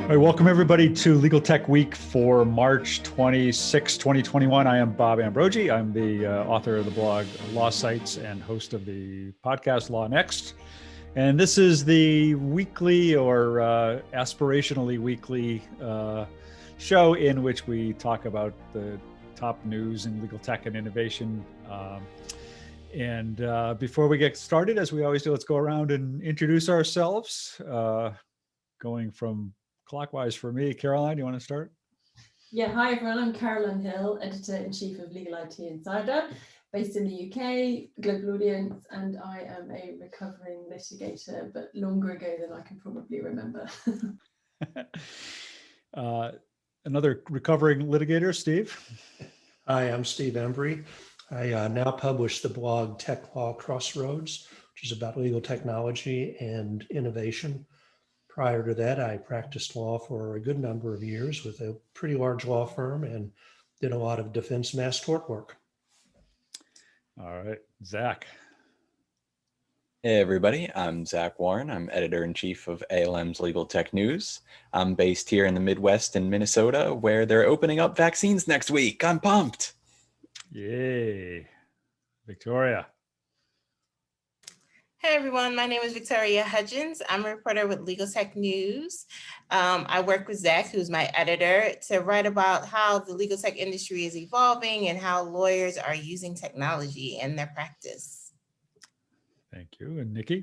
All right, welcome everybody to Legal Tech Week for March 26, 2021. I am Bob Ambrogi. I'm the author of the blog Law Sites and host of the podcast Law Next. And this is the weekly or aspirationally weekly show in which we talk about the top news in legal tech and innovation. Before we get started, as we always do, let's go around and introduce ourselves, going from clockwise for me. Caroline, do you want to start? Yeah, hi everyone. I'm Caroline Hill, Editor-in-Chief of Legal IT Insider, based in the UK, global audience, and I am a recovering litigator, but longer ago than I can probably remember. Another recovering litigator, Steve. Hi, I'm Steve Embry. I now publish the blog Tech Law Crossroads, which is about legal technology and innovation. Prior to that, I practiced law for a good number of years with a pretty large law firm and did a lot of defense mass tort work. All right, Zach. Hey everybody, I'm Zach Warren. I'm Editor-in-Chief of ALM's Legal Tech News. I'm based here in the Midwest in Minnesota, where they're opening up vaccines next week. I'm pumped. Yay. Victoria. Hey everyone, my name is Victoria Hudgens. I'm a reporter with Legal Tech News. I work with Zach, who's my editor, to write about how the legal tech industry is evolving and how lawyers are using technology in their practice. Thank you. And Nikki?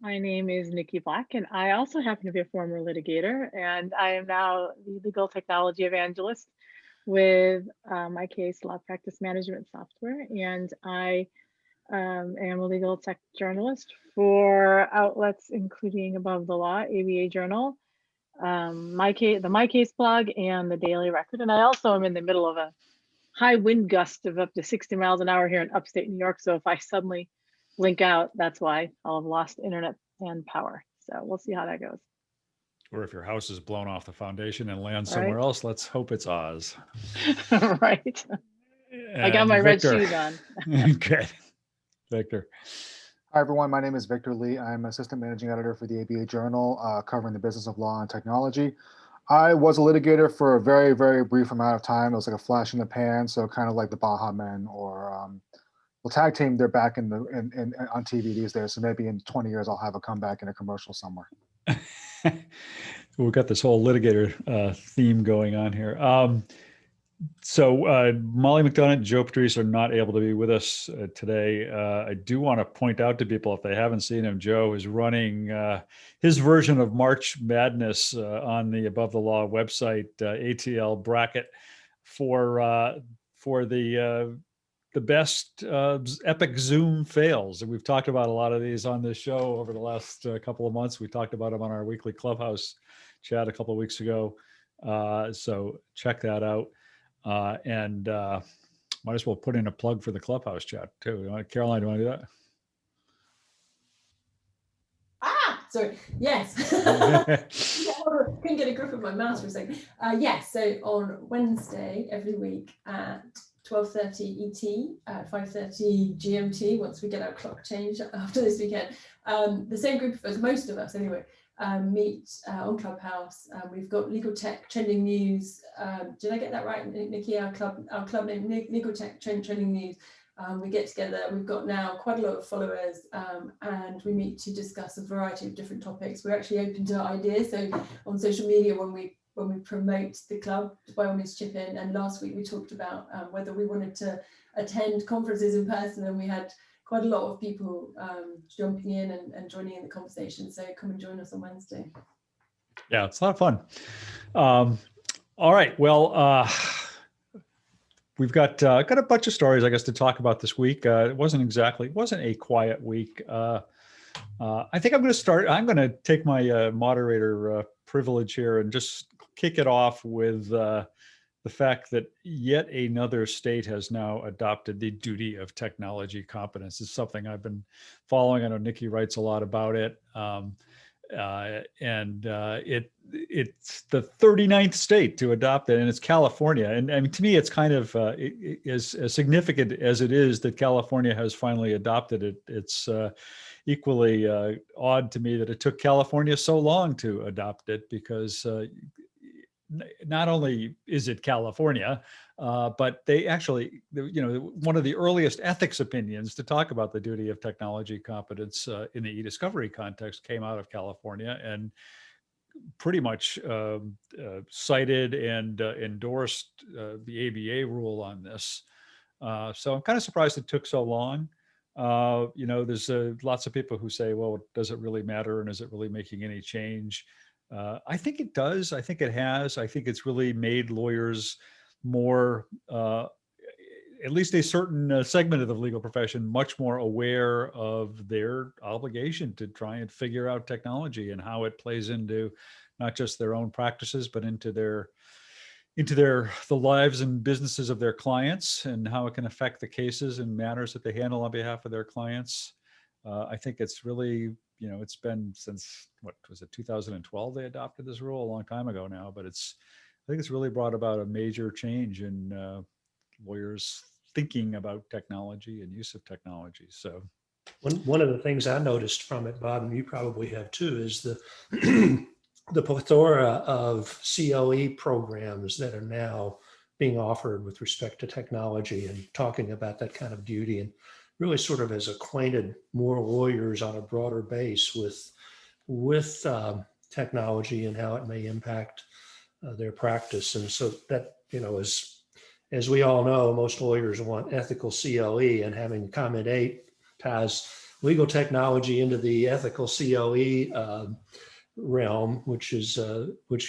My name is Nikki Black, and I also happen to be a former litigator, and I am now the legal technology evangelist with my case Law Practice Management Software, and I am a legal tech journalist for outlets including Above the Law, ABA Journal, My Case blog, and the Daily Record. And I also am in the middle of a high wind gust of up to 60 miles an hour here in upstate New York. So if I suddenly blink out, that's why I'll have lost internet and power. So we'll see how that goes. Or if your house is blown off the foundation and lands somewhere else, let's hope it's Oz. Right. And I got my Victor. red shoes on. Okay. Victor. Hi, everyone. My name is Victor Lee. I'm Assistant Managing Editor for the ABA Journal, covering the business of law and technology. I was a litigator for a very, very brief amount of time. It was like a flash in the pan, so kind of like the Baja Men or Tag Team. They're back on TV these days, so maybe in 20 years I'll have a comeback in a commercial somewhere. We've got this whole litigator theme going on here. So Molly McDonough and Joe Patrice are not able to be with us today. I do want to point out to people, if they haven't seen him, Joe is running his version of March Madness on the Above the Law website, ATL bracket, for the best epic Zoom fails. And we've talked about a lot of these on this show over the last couple of months. We talked about them on our weekly Clubhouse chat a couple of weeks ago. So check that out. And might as well put in a plug for the Clubhouse chat too. Caroline, do you want to do that? Sorry. Yes. Couldn't get a grip of my mouse for a second. Yes. So on Wednesday every week at 12:30 ET, 5:30 GMT. Once we get our clock changed after this weekend, the same group as most of us anyway. Meet on Clubhouse. We've got legal tech trending news. Did I get that right, Nikki? Our club name, Legal Tech Trending News. We get together. We've got now quite a lot of followers, and we meet to discuss a variety of different topics. We're actually open to ideas. So on social media, when we promote the club, by all means chip in. And last week we talked about whether we wanted to attend conferences in person, and we had quite a lot of people jumping in and joining in the conversation. So come and join us on Wednesday. Yeah, it's a lot of fun. All right. Well, we've got a bunch of stories, I guess, to talk about this week. It wasn't a quiet week. I think I'm going to take my moderator privilege here and just kick it off with the fact that yet another state has now adopted the duty of technology competence. It's something I've been following. I know Nikki writes a lot about it. It's the 39th state to adopt it, and it's California. And I mean, to me, it's kind of as significant as it is that California has finally adopted it. It's equally odd to me that it took California so long to adopt it, because not only is it California, but they actually, one of the earliest ethics opinions to talk about the duty of technology competence in the e-discovery context came out of California, and pretty much cited and endorsed the ABA rule on this. So I'm kind of surprised it took so long. There's lots of people who say, well, does it really matter? And is it really making any change? I think it does. I think it has. I think it's really made lawyers more, at least a certain segment of the legal profession, much more aware of their obligation to try and figure out technology and how it plays into not just their own practices, but into the lives and businesses of their clients, and how it can affect the cases and matters that they handle on behalf of their clients. I think it's really, it's been since, what was it, 2012 they adopted this rule, a long time ago now, but I think it's really brought about a major change in lawyers thinking about technology and use of technology. So one of the things I noticed from it, Bob, and you probably have too, is the the plethora of CLE programs that are now being offered with respect to technology, and talking about that kind of duty, and really sort of has acquainted more lawyers on a broader base with technology and how it may impact their practice. And so that, as we all know, most lawyers want ethical CLE, and having comment 8 ties legal technology into the ethical CLE realm, which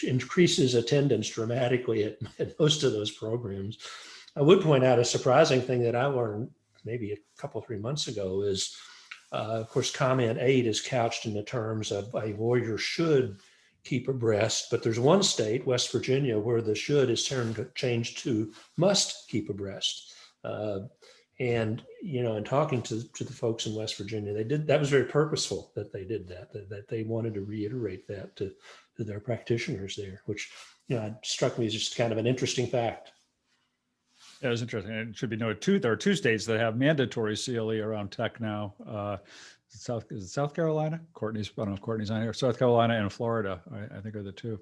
increases attendance dramatically at most of those programs. I would point out a surprising thing that I learned maybe a couple, 3 months ago is, of course, comment 8 is couched in the terms of a lawyer should keep abreast, but there's one state, West Virginia, where the should is changed to must keep abreast. And in talking to the folks in West Virginia, that was very purposeful that they did that they wanted to reiterate that to their practitioners there, which struck me as just kind of an interesting fact. Yeah, it was interesting. And it should be noted too, there are 2 states that have mandatory CLE around tech now. Is it South Carolina? I don't know if Courtney's on here. South Carolina and Florida, I think, are the 2.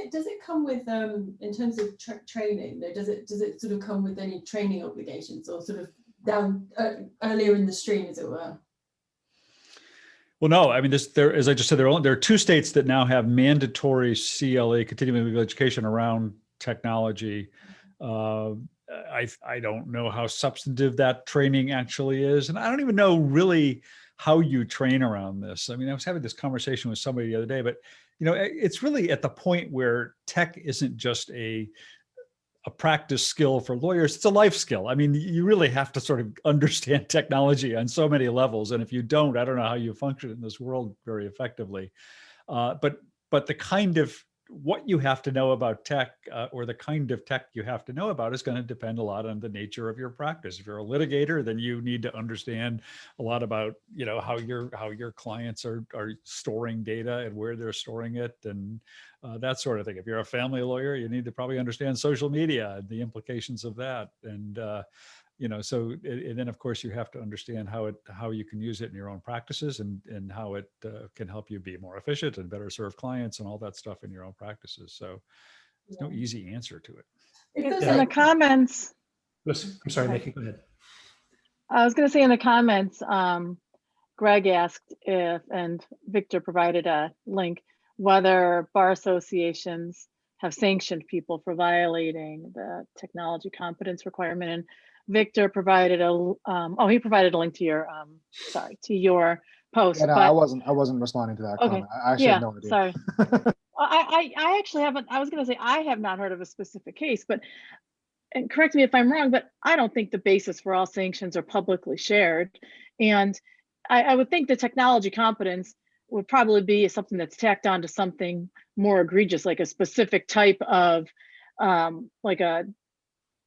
Does it come with, in terms of training, does it sort of come with any training obligations, or sort of down earlier in the stream, as it were? Well, no, I mean, as I just said, there are 2 states that now have mandatory CLE, continuing legal education, around technology. I don't know how substantive that training actually is. And I don't even know really how you train around this. I mean, I was having this conversation with somebody the other day, but it's really at the point where tech isn't just a practice skill for lawyers, it's a life skill. I mean, you really have to sort of understand technology on so many levels. And if you don't, I don't know how you function in this world very effectively. But the kind of what you have to know about tech, or the kind of tech you have to know about, is going to depend a lot on the nature of your practice. If you're a litigator, then you need to understand a lot about how your clients are storing data and where they're storing it, and that sort of thing. If you're a family lawyer, you need to probably understand social media and the implications of that, and so, and then of course you have to understand how you can use it in your own practices, and how it can help you be more efficient and better serve clients and all that stuff in your own practices. So there's no easy answer to it. In the comments, I'm sorry, Nikki, go ahead. I was going to say in the comments, Greg asked if, and Victor provided a link, whether bar associations have sanctioned people for violating the technology competence requirement. And Victor provided he provided a link to your to your post. Yeah, no, but, I wasn't responding to that comment. I actually have no idea. Sorry. I actually haven't. I was going to say I have not heard of a specific case, but, and correct me if I'm wrong, but I don't think the basis for all sanctions are publicly shared. And I would think the technology competence would probably be something that's tacked on to something more egregious, like a specific type of like a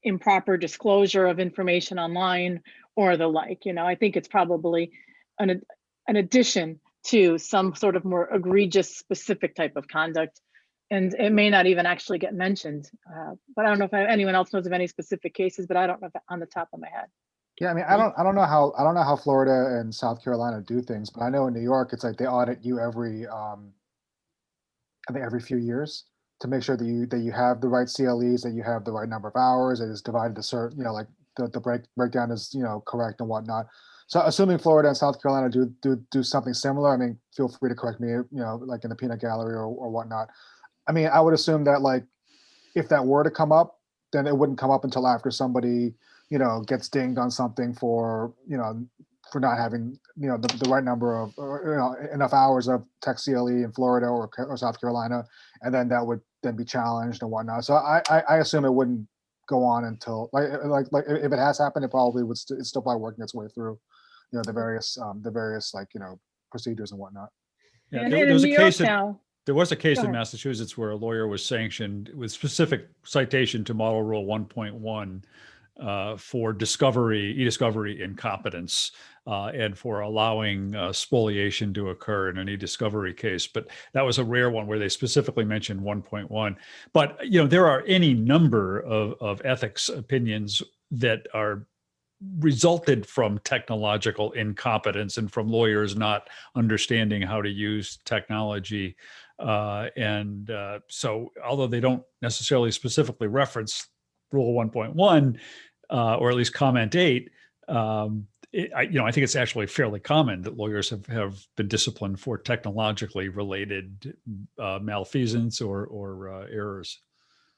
improper disclosure of information online or the like. I think it's probably an addition to some sort of more egregious specific type of conduct. And it may not even actually get mentioned. But I don't know if anyone else knows of any specific cases, but I don't know if on the top of my head. Yeah, I mean, I don't know how Florida and South Carolina do things, but I know in New York, it's like they audit you every, I think every few years to make sure that you have the right CLEs, that you have the right number of hours, it is divided to certain, like the breakdown is, correct and whatnot. So assuming Florida and South Carolina do something similar, I mean, feel free to correct me, like in the peanut gallery or whatnot. I mean, I would assume that like if that were to come up, then it wouldn't come up until after somebody, gets dinged on something for not having, the right number of, enough hours of tech CLE in Florida or South Carolina, and then that would then be challenged and whatnot. So I assume it wouldn't go on until like if it has happened, it probably would it's still probably working its way through, the various like, procedures and whatnot. Yeah, And there in was a New York case in, now, there was a case Go in ahead. Massachusetts where a lawyer was sanctioned with specific citation to Model Rule 1.1 for e-discovery incompetence and for allowing spoliation to occur in an e-discovery case. But that was a rare one where they specifically mentioned 1.1. But there are any number of ethics opinions that are resulted from technological incompetence and from lawyers not understanding how to use technology. So although they don't necessarily specifically reference Rule 1.1, or at least Comment 8, I think it's actually fairly common that lawyers have been disciplined for technologically related malfeasance or errors.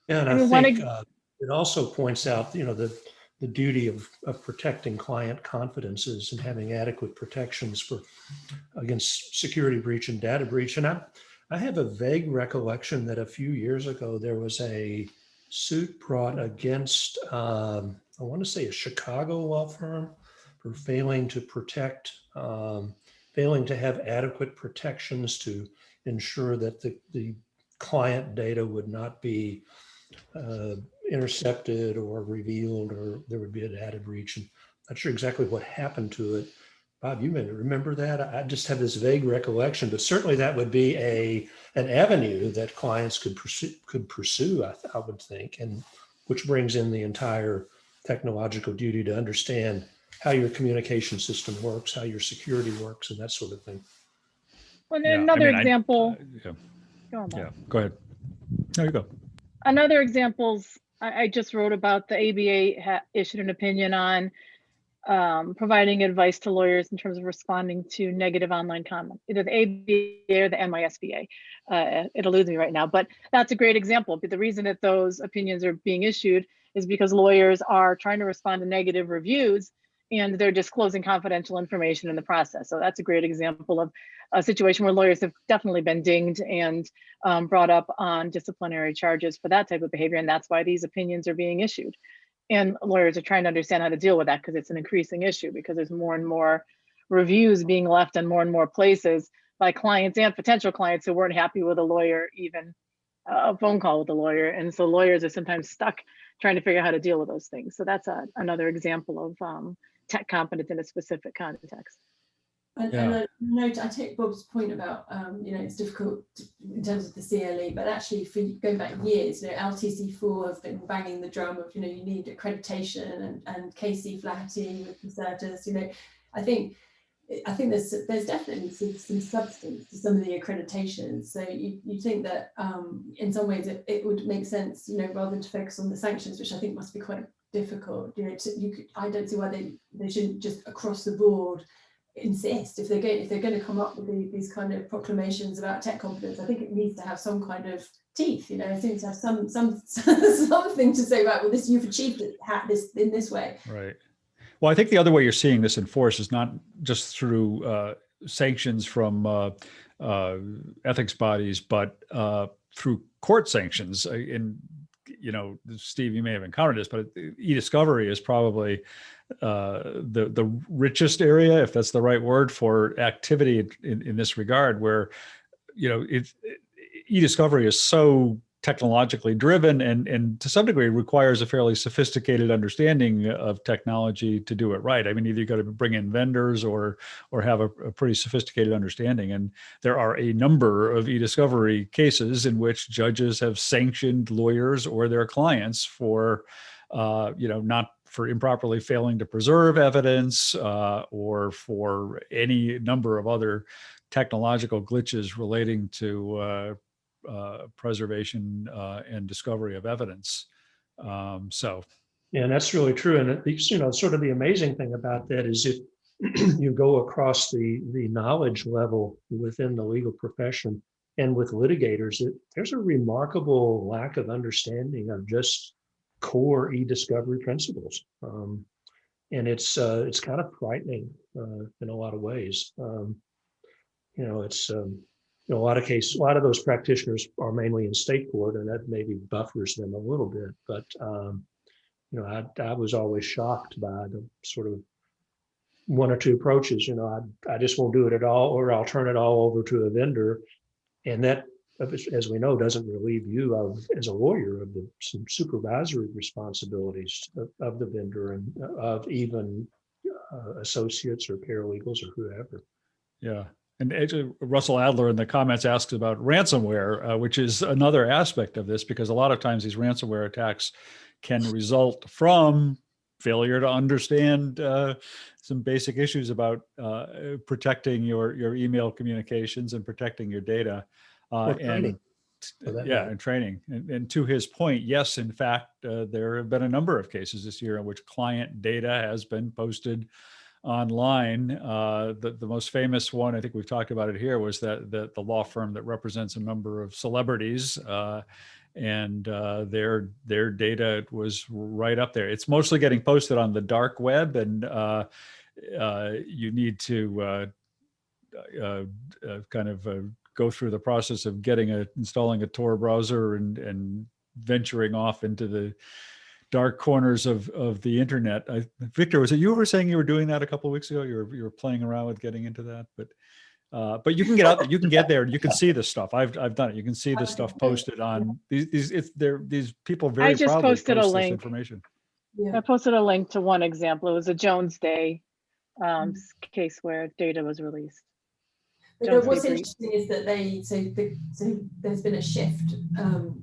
Yeah, and I I mean, think it also points out, the duty of protecting client confidences and having adequate protections against security breach and data breach. And I have a vague recollection that a few years ago there was a suit brought against, I want to say a Chicago law firm for failing to protect, failing to have adequate protections to ensure that the client data would not be intercepted or revealed, or there would be a data breach. And not sure exactly what happened to it. Bob, you may remember that. I just have this vague recollection, but certainly that would be an avenue that clients could pursue, I would think, and which brings in the entire technological duty to understand how your communication system works, how your security works, and that sort of thing. well, Yeah, I another mean, example. Yeah, Go on, Bob. yeah, go ahead. There you go. Another examples I just wrote about, the ABA issued an opinion on providing advice to lawyers in terms of responding to negative online comment, either the ABA or the NYSBA. It eludes me right now, but that's a great example. But the reason that those opinions are being issued is because lawyers are trying to respond to negative reviews and they're disclosing confidential information in the process. So that's a great example of a situation where lawyers have definitely been dinged and brought up on disciplinary charges for that type of behavior. And that's why these opinions are being issued. And lawyers are trying to understand how to deal with that because it's an increasing issue, because there's more and more reviews being left in more and more places by clients and potential clients who weren't happy with a lawyer, even a phone call with a lawyer. And so lawyers are sometimes stuck trying to figure out how to deal with those things. So that's another example of tech competence in a specific context. And I take Bob's point about, it's difficult in terms of the CLE, but actually for going back years, LTC4 have been banging the drum of, you need accreditation and KC Flaherty with Concertus. I think there's definitely some substance to some of the accreditations. So you think that in some ways it would make sense, rather than to focus on the sanctions, which I think must be quite difficult. I don't see why they shouldn't just across the board insist if they're going to come up with these kind of proclamations about tech competence. I think it needs to have some kind of teeth. It seems to have some something to say about, well, this you've achieved this in this way. Right. Well, I think the other way you're seeing this enforced is not just through sanctions from ethics bodies, but through court sanctions. Steve, you may have encountered this, but e-discovery is probably the richest area, if that's the right word, for activity in this regard, where e-discovery is so technologically driven and to some degree requires a fairly sophisticated understanding of technology to do it right. I mean, either you got to bring in vendors or have a pretty sophisticated understanding. And there are a number of e-discovery cases in which judges have sanctioned lawyers or their clients for, not for improperly failing to preserve evidence or for any number of other technological glitches relating to preservation and discovery of evidence. So, Yeah, and that's really true. And sort of the amazing thing about that is if you go across the knowledge level within the legal profession and with litigators, there's a remarkable lack of understanding of just core e-discovery principles. And it's kind of frightening in a lot of ways. It's a lot of those practitioners are mainly in state court, and that maybe buffers them a little bit. But I was always shocked by the sort of one or two approaches. I just won't do it at all, or I'll turn it all over to a vendor, and that, as we know, doesn't relieve you as a lawyer of some supervisory responsibilities of the vendor and of even associates or paralegals or whoever. yeah. And Russell Adler in the comments asks about ransomware, which is another aspect of this, because a lot of times these ransomware attacks can result from failure to understand some basic issues about protecting your email communications and protecting your data. Training. And training. And to his point, yes, in fact, there have been a number of cases this year in which client data has been posted online. The most famous one, I think we've talked about it here, was that the law firm that represents a number of celebrities, and their data was right up there. It's mostly getting posted on the dark web, and you need to go through the process of installing a Tor browser and venturing off into the dark corners of the internet. Victor, was it you who were saying you were doing that a couple of weeks ago? You were playing around with getting into that, but you can get out there. You can get there and you can see this stuff. I've done it. You can see this stuff posted on these people very I just proudly posted a post this link. information. Yeah. I posted a link to one example. It was a Jones Day case where data was released. But what's interesting is that there's been a shift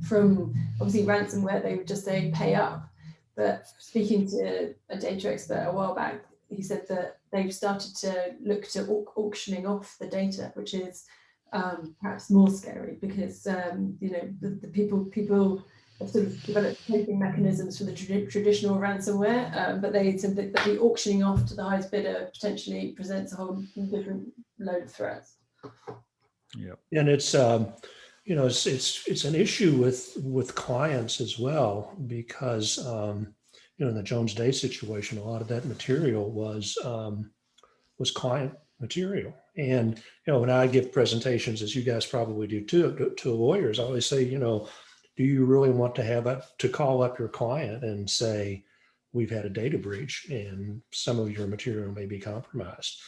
from obviously ransomware. They would just say pay up, but speaking to a data expert a while back, he said that they've started to look to auctioning off the data, which is perhaps more scary because the people have sort of developed coping mechanisms for the traditional ransomware, but they said that the auctioning off to the highest bidder potentially presents a whole different load of threats. Yeah, and it's it's an issue with clients as well, because in the Jones Day situation, a lot of that material was client material. And when I give presentations, as you guys probably do too, to lawyers, I always say, do you really want to call up your client and say, we've had a data breach and some of your material may be compromised?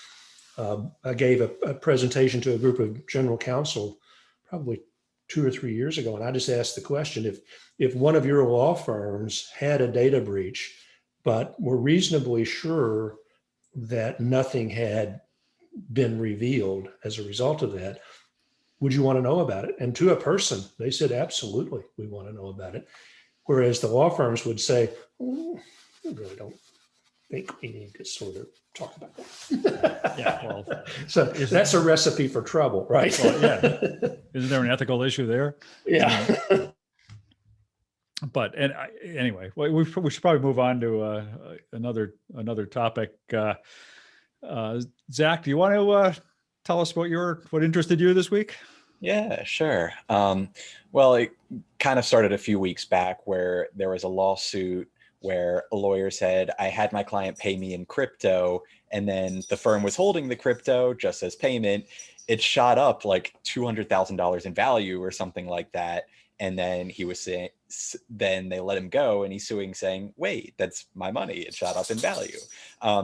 I gave a presentation to a group of general counsel probably 2 or 3 years ago, and I just asked the question, if one of your law firms had a data breach, but were reasonably sure that nothing had been revealed as a result of that, would you want to know about it? And to a person, they said, absolutely, we want to know about it. Whereas the law firms would say, we really don't think we need to sort of talk about that. Yeah, well, so that's a recipe for trouble, right? Well, yeah. Isn't there an ethical issue there? Yeah. But anyway, we should probably move on to another topic. Zach, do you want to tell us what interested you this week? Yeah, sure. Well, it kind of started a few weeks back where there was a lawsuit where a lawyer said, I had my client pay me in crypto, and then the firm was holding the crypto just as payment. It shot up like $200,000 in value or something like that. And then he was saying, then they let him go, and he's suing saying, wait, that's my money. It shot up in value.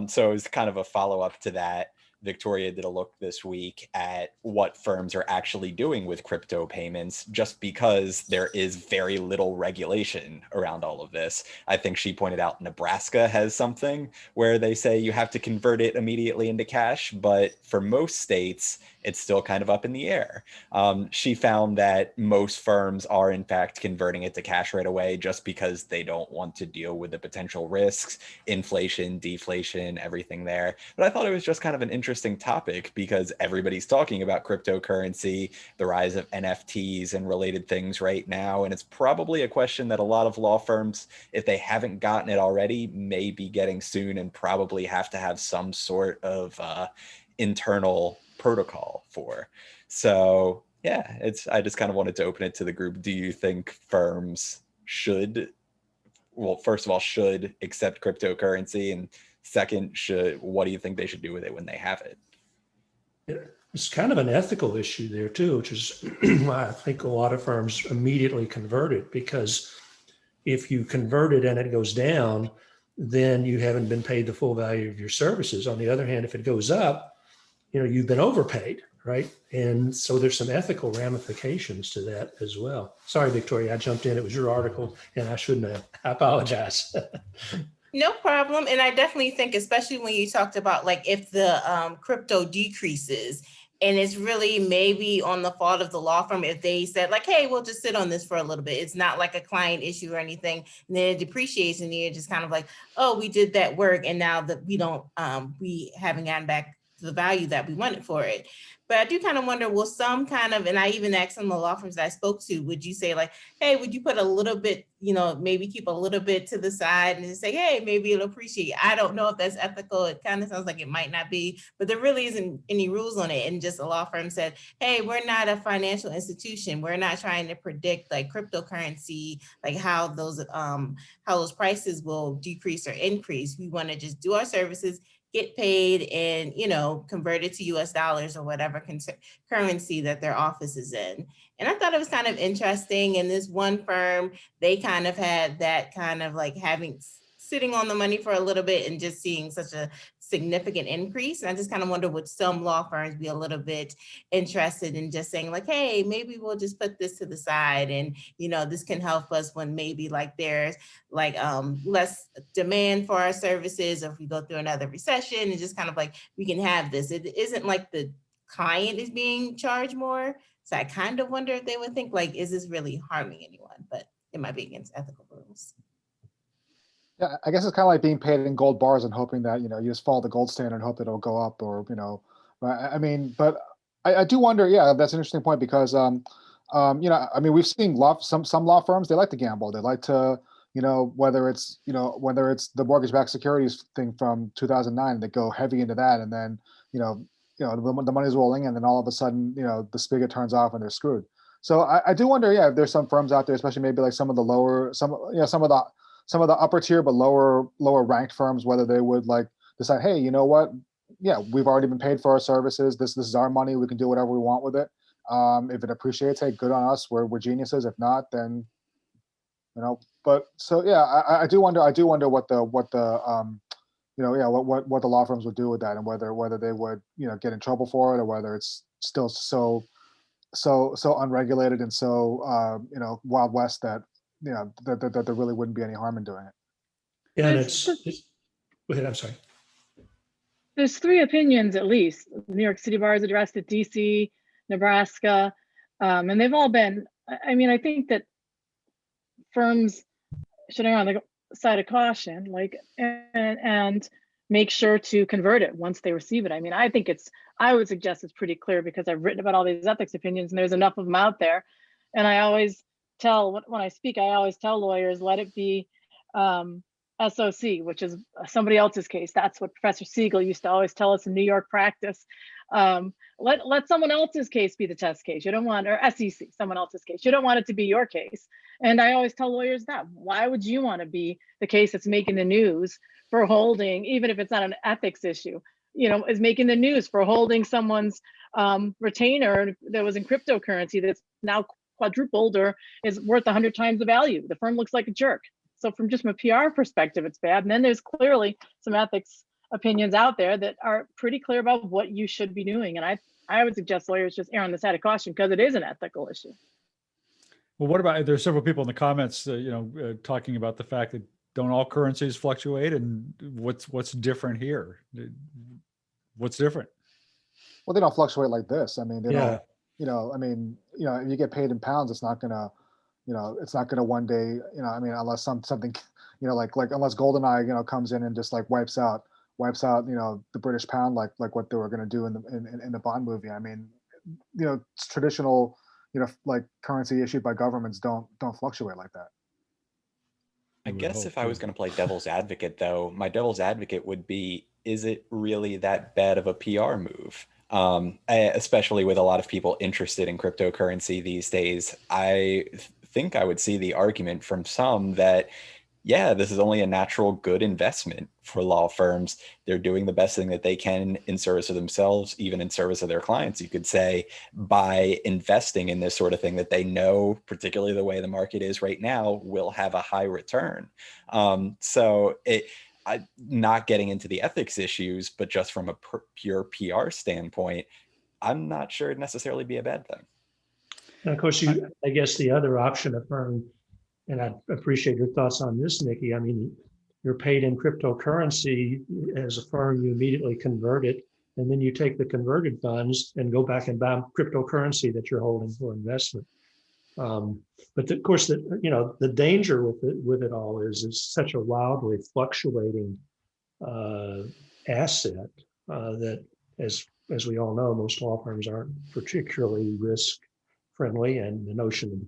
So it was kind of a follow up to that. Victoria did a look this week at what firms are actually doing with crypto payments, just because there is very little regulation around all of this. I think she pointed out Nebraska has something where they say you have to convert it immediately into cash, but for most states, it's still kind of up in the air. She found that most firms are in fact converting it to cash right away just because they don't want to deal with the potential risks, inflation, deflation, everything there. But I thought it was just kind of an interesting topic because everybody's talking about cryptocurrency, the rise of NFTs and related things right now. And it's probably a question that a lot of law firms, if they haven't gotten it already, may be getting soon and probably have to have some sort of internal protocol for. So yeah, I just kind of wanted to open it to the group. Do you think firms should, well, first of all, should accept cryptocurrency, and second, what do you think they should do with it when they have it? It's kind of an ethical issue there too, which is why I think a lot of firms immediately convert it, because if you convert it and it goes down, then you haven't been paid the full value of your services. On the other hand, if it goes up, you've been overpaid, right? And so there's some ethical ramifications to that as well. Sorry, Victoria, I jumped in. It was your article and I shouldn't have. I apologize. No problem. And I definitely think, especially when you talked about like if the crypto decreases, and it's really maybe on the fault of the law firm if they said like, hey, we'll just sit on this for a little bit. It's not like a client issue or anything. And then it depreciates and you're just kind of like, oh, we did that work. And now that we haven't gotten back the value that we wanted for it. But I do kind of wonder, will some kind of, and I even asked some of the law firms that I spoke to, would you say like, hey, would you put a little bit, maybe keep a little bit to the side and just say, hey, maybe it'll appreciate. I don't know if that's ethical. It kind of sounds like it might not be, but there really isn't any rules on it. And just a law firm said, hey, we're not a financial institution. We're not trying to predict like cryptocurrency, like how those prices will decrease or increase. We want to just do our services, get paid, and convert it to US dollars or whatever currency that their office is in. And I thought it was kind of interesting. And this one firm, they kind of had that kind of like sitting on the money for a little bit and just seeing such a significant increase. And I just kind of wonder, would some law firms be a little bit interested in just saying like, hey, maybe we'll just put this to the side and, this can help us when maybe like there's like less demand for our services, or if we go through another recession, and just kind of like, we can have this. It isn't like the client is being charged more. So I kind of wonder if they would think like, is this really harming anyone? But it might be against ethical rules. Yeah, I guess it's kind of like being paid in gold bars and hoping that, you just follow the gold standard and hope that it'll go up, or, I mean, but I do wonder, yeah, that's an interesting point because, we've seen some law firms, they like to gamble. They like to, whether it's the mortgage-backed securities thing from 2009, they go heavy into that. And then, the money's rolling and then all of a sudden, the spigot turns off and they're screwed. So I do wonder, yeah, if there's some firms out there, especially maybe like some of the upper tier but lower ranked firms, whether they would like decide, hey, you know what? Yeah, we've already been paid for our services. This is our money. We can do whatever we want with it. If it appreciates, hey, good on us. We're geniuses. If not, then But so yeah, I do wonder what the what the law firms would do with that, and whether they would get in trouble for it, or whether it's still so unregulated and so Wild West that that there really wouldn't be any harm in doing it. Yeah, and go ahead. I'm sorry. There's 3 opinions at least. New York City Bar has addressed it, DC, Nebraska, and they've all been. I mean, I think that firms should err on the side of caution, like and make sure to convert it once they receive it. I mean, I would suggest it's pretty clear because I've written about all these ethics opinions and there's enough of them out there. And I always when I speak, I always tell lawyers, let it be SOC, which is somebody else's case. That's what Professor Siegel used to always tell us in New York practice. Let someone else's case be the test case. You don't want, or SEC, someone else's case. You don't want it to be your case. And I always tell lawyers that. Why would you want to be the case that's making the news for holding, even if it's not an ethics issue, is making the news for holding someone's retainer that was in cryptocurrency that's now quadrupled or is worth 100 times the value? The firm looks like a jerk. So from just a PR perspective, it's bad. And then there's clearly some ethics opinions out there that are pretty clear about what you should be doing. And I would suggest lawyers just err on the side of caution because it is an ethical issue. Well, what about, there's several people in the comments, talking about the fact that don't all currencies fluctuate, and what's different here? What's different? Well, they don't fluctuate like this. I mean, they Yeah. don't, if you get paid in pounds, it's not gonna, it's not gonna one day, unless something, like unless GoldenEye, comes in and just like wipes out, the British pound, like what they were gonna do in the Bond movie. I mean, it's traditional, like currency issued by governments don't fluctuate like that. I I would guess hope if I was so. going to play devil's advocate, though, my devil's advocate would be, is it really that bad of a PR move? Especially with a lot of people interested in cryptocurrency these days. I think I would see the argument from some that, yeah, this is only a natural good investment for law firms. They're doing the best thing that they can in service of themselves, even in service of their clients, you could say, by investing in this sort of thing that they know, particularly the way the market is right now, will have a high return. Not getting into the ethics issues, but just from a pure PR standpoint, I'm not sure it'd necessarily be a bad thing. And of course, I guess the other option of firm, and I appreciate your thoughts on this, Nikki. I mean, you're paid in cryptocurrency as a firm, you immediately convert it, and then you take the converted funds and go back and buy cryptocurrency that you're holding for investment. But of course, the danger with it all is it's such a wildly fluctuating asset that, as we all know, most law firms aren't particularly risk friendly, and the notion of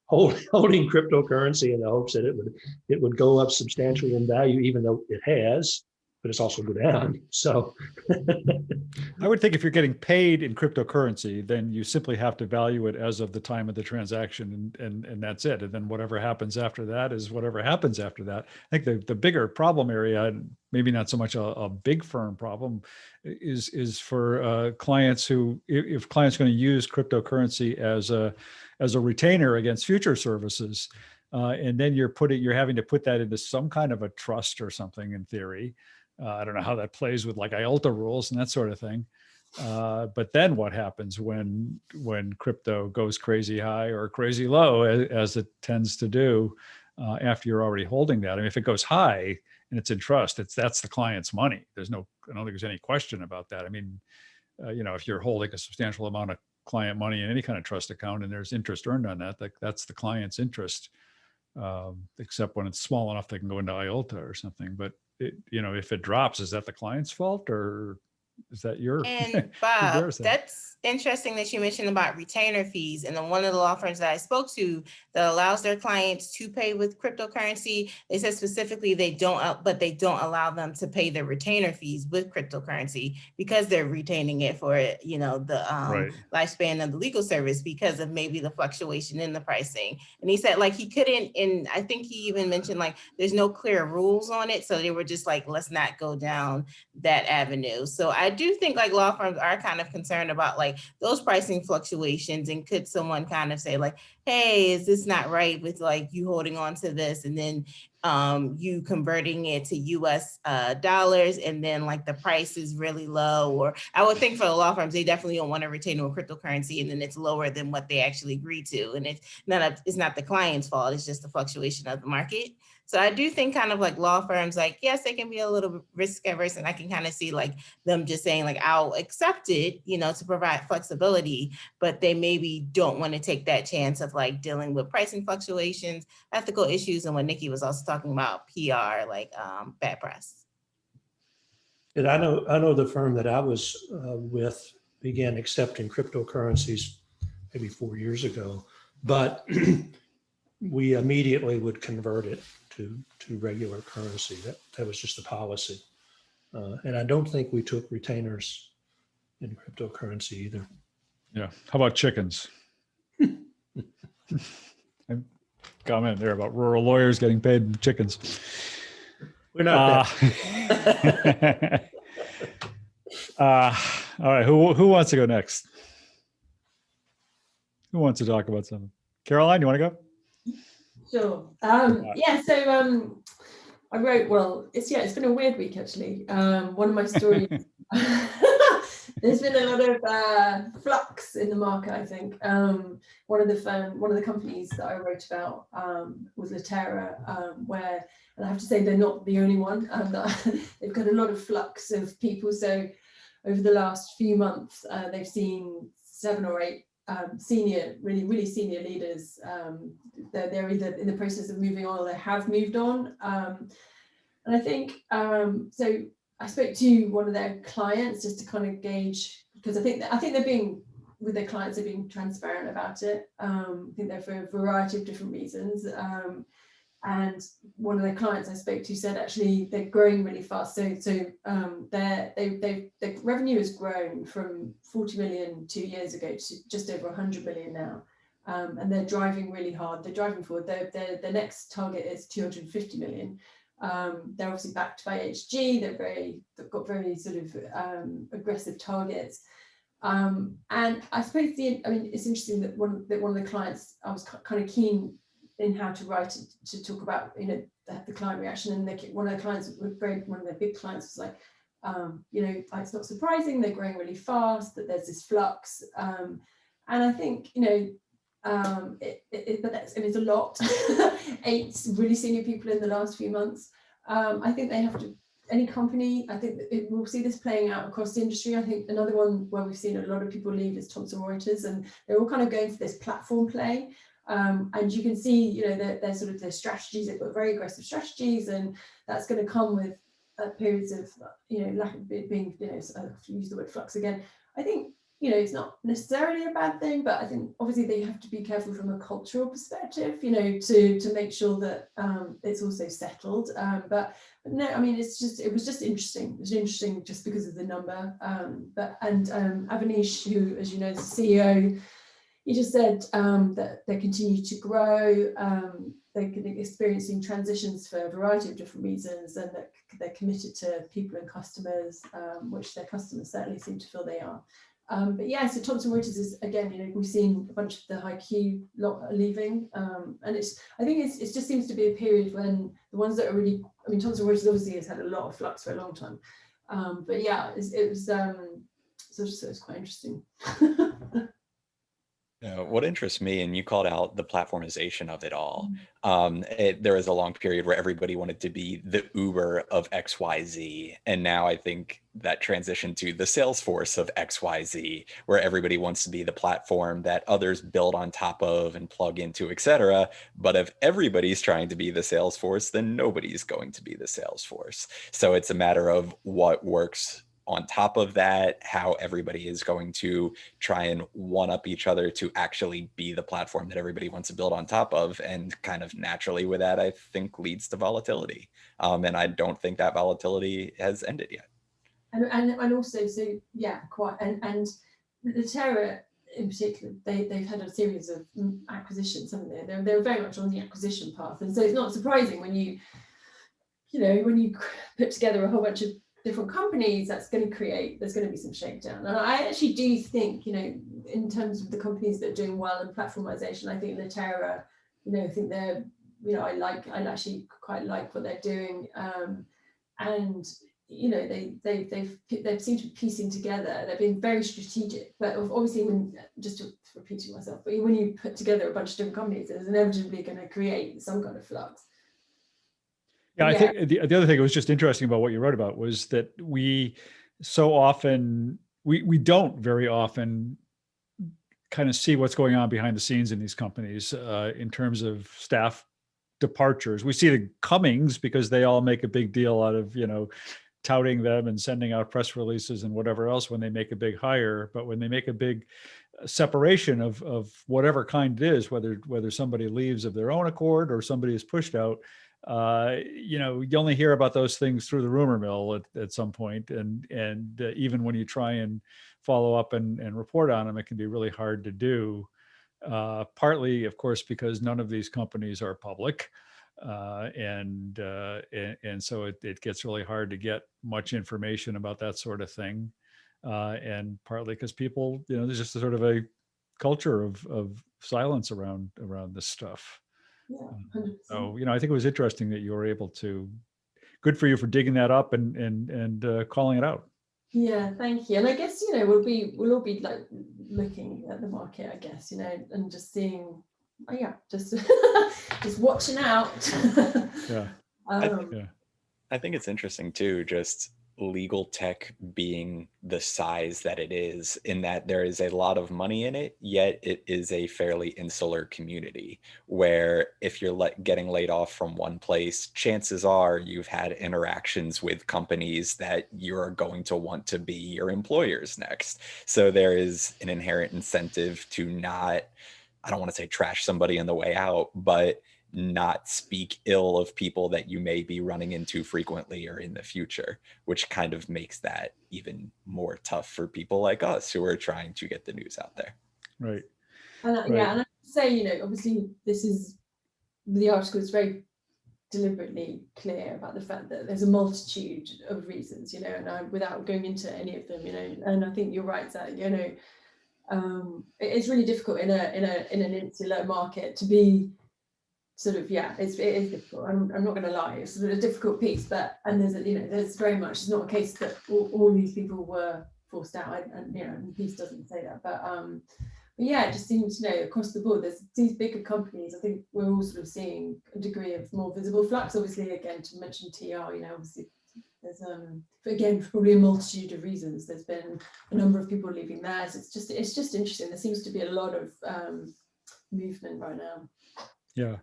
holding cryptocurrency in the hopes that it would go up substantially in value, even though it has, but it's also go down. So I would think if you're getting paid in cryptocurrency, then you simply have to value it as of the time of the transaction, and that's it. And then whatever happens after that is whatever happens after that. I think the bigger problem area, maybe not so much a big firm problem, is for clients who, if clients are going to use cryptocurrency as a retainer against future services, and then you're having to put that into some kind of a trust or something in theory. I don't know how that plays with like IOLTA rules and that sort of thing. But then what happens when crypto goes crazy high or crazy low, as it tends to do after you're already holding that? I mean, if it goes high and it's in trust, that's the client's money. I don't think there's any question about that. I mean, if you're holding a substantial amount of client money in any kind of trust account and there's interest earned on that, that's the client's interest, except when it's small enough they can go into IOLTA or something. But if it drops, is that the client's fault, or is that your? And Bob, that's interesting that you mentioned about retainer fees. And then one of the law firms that I spoke to that allows their clients to pay with cryptocurrency, they said specifically they don't allow them to pay their retainer fees with cryptocurrency because they're retaining it for the Right. lifespan of the legal service because of maybe the fluctuation in the pricing. And he said like he couldn't, and I think he even mentioned like there's no clear rules on it, so they were just like, let's not go down that avenue. So I do think like law firms are kind of concerned about like those pricing fluctuations, and could someone kind of say like, hey, is this not right with like you holding on to this and then you converting it to US dollars, and then like the price is really low? Or I would think for the law firms, they definitely don't want to retain a cryptocurrency and then it's lower than what they actually agreed to. And it's not the client's fault, it's just the fluctuation of the market. So I do think kind of like law firms, like, yes, they can be a little risk averse, and I can kind of see like them just saying like, I'll accept it, to provide flexibility, but they maybe don't want to take that chance of like dealing with pricing fluctuations, ethical issues, and what Nikki was also talking about, PR, like bad press. And I know the firm that I was with began accepting cryptocurrencies maybe 4 years ago, but we immediately would convert it to regular currency. That was just the policy. And I don't think we took retainers in cryptocurrency either. Yeah. How about chickens? Comment there about rural lawyers getting paid in chickens. We're not all right. Who wants to go next? Who wants to talk about something? Caroline, you want to go? Sure. Yeah. So I wrote, well, it's been a weird week actually. One of my stories, there's been a lot of flux in the market, I think. One of the companies that I wrote about was Latera, where, and I have to say they're not the only one, they've got a lot of flux of people. So over the last few months, they've seen 7 or 8 senior, really senior leaders. They're either in the process of moving on or they have moved on. And I think, so I spoke to one of their clients just to kind of gauge, because I think they're being, with their clients, they're being transparent about it. I think they're for a variety of different reasons. And one of their clients I spoke to said actually they're growing really fast. So their revenue has grown from 40 million 2 years ago to just over 100 million now. And they're driving really hard. They're driving forward. Their next target is 250 million. They're obviously backed by HG. They've got very sort of aggressive targets. And I suppose it's interesting that one of the clients, I was kind of keen in how to write to talk about, the client reaction, and one of the clients, one of their big clients was like, it's not surprising, they're growing really fast, that there's this flux, and I think but it's a lot. 8 really senior people in the last few months. I think they have to. Any company, I think we'll see this playing out across the industry. I think another one where we've seen a lot of people leave is Thomson Reuters, and they're all kind of going for this platform play. And you can see, their sort of their strategies. They've got very aggressive strategies, and that's going to come with periods of, lack of being, use the word flux again. I think, it's not necessarily a bad thing, but I think obviously they have to be careful from a cultural perspective, to make sure that it's also settled. But no, I mean, it was just interesting. It was interesting just because of the number. Avanish, who, as you know, is the CEO, he just said that they continue to grow. They're experiencing transitions for a variety of different reasons, and that they're committed to people and customers, which their customers certainly seem to feel they are. But yeah, so Thomson Reuters is, again, we've seen a bunch of the high Q lot are leaving, and I think it just seems to be a period when the ones that are really, Thomson Reuters obviously has had a lot of flux for a long time, but yeah, it was so it's quite interesting. What interests me, and you called out the platformization of it all, there was a long period where everybody wanted to be the Uber of XYZ. And now I think that transition to the Salesforce of XYZ, where everybody wants to be the platform that others build on top of and plug into, et cetera. But if everybody's trying to be the Salesforce, then nobody's going to be the Salesforce. So it's a matter of what works on top of that, how everybody is going to try and one up each other to actually be the platform that everybody wants to build on top of. And kind of naturally with that, I think leads to volatility. And I don't think that volatility has ended yet. And also, so yeah, quite. And Latera in particular, they've had a series of acquisitions, haven't they? They're very much on the acquisition path. And so it's not surprising when you put together a whole bunch of different companies, there's going to be some shakedown. And I actually do think, in terms of the companies that are doing well in platformization, I think Latera, I think they're, I actually quite like what they're doing. And, they've seemed to be piecing together. They're being very strategic, but obviously just repeating myself, but when you put together a bunch of different companies, it's inevitably going to create some kind of flux. Yeah, I think the other thing that was just interesting about what you wrote about was that we don't very often kind of see what's going on behind the scenes in these companies in terms of staff departures. We see the comings because they all make a big deal out of, touting them and sending out press releases and whatever else when they make a big hire. But when they make a big separation of whatever kind it is, whether somebody leaves of their own accord or somebody is pushed out, you only hear about those things through the rumor mill at some point. And even when you try and follow up and report on them, it can be really hard to do. Partly, of course, because none of these companies are public. And so it gets really hard to get much information about that sort of thing. And partly because people, there's just a sort of a culture of silence around this stuff. Yeah, 100%. So, I think it was interesting that you were able to good for you for digging that up and calling it out. Yeah, thank you. And I guess, you know, we'll all be like looking at the market, I guess, you know, and just seeing, just just watching out. Yeah. I think it's interesting too, just legal tech being the size that it is, in that there is a lot of money in it, yet it is a fairly insular community where if you're getting laid off from one place, chances are you've had interactions with companies that you're going to want to be your employers next. So there is an inherent incentive to not, I don't want to say trash somebody on the way out, but not speak ill of people that you may be running into frequently or in the future, which kind of makes that even more tough for people like us who are trying to get the news out there. Right. And Right. yeah, and I say, you know, obviously the article is very deliberately clear about the fact that there's a multitude of reasons, you know, and without going into any of them, you know, and I think you're right, Zach, you know, it's really difficult in an insular market to be sort of, it is difficult. I'm not going to lie, it's sort of a difficult piece, and there's very much, it's not a case that all these people were forced out, and you know, the piece doesn't say that, but yeah, it just seems, you know, across the board, there's these bigger companies. I think we're all sort of seeing a degree of more visible flux. Obviously, again, to mention TR, you know, obviously there's again probably a multitude of reasons. There's been a number of people leaving there, so it's just interesting. There seems to be a lot of movement right now. Yeah.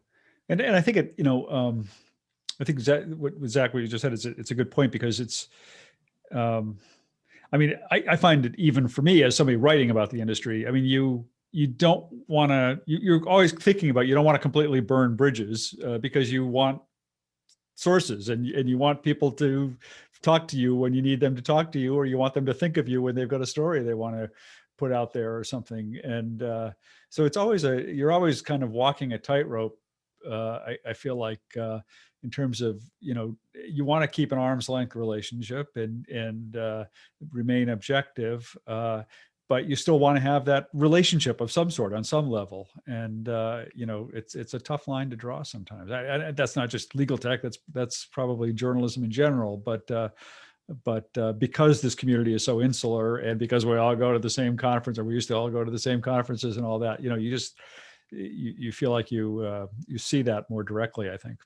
And I think it, you know, I think what you just said is it's a good point, because it's, I mean, I find it, even for me as somebody writing about the industry, I mean, you don't want to, you're always thinking about, you don't want to completely burn bridges because you want sources and you want people to talk to you when you need them to talk to you, or you want them to think of you when they've got a story they want to put out there or something. And so it's always you're always kind of walking a tightrope. I feel like in terms of, you know, you want to keep an arm's length relationship and remain objective, but you still want to have that relationship of some sort on some level. And you know, it's a tough line to draw sometimes. That's not just legal tech. That's probably journalism in general. But because this community is so insular, and because we all go to the same conference, or we used to all go to the same conferences and all that, you know, you feel like you see that more directly, I think.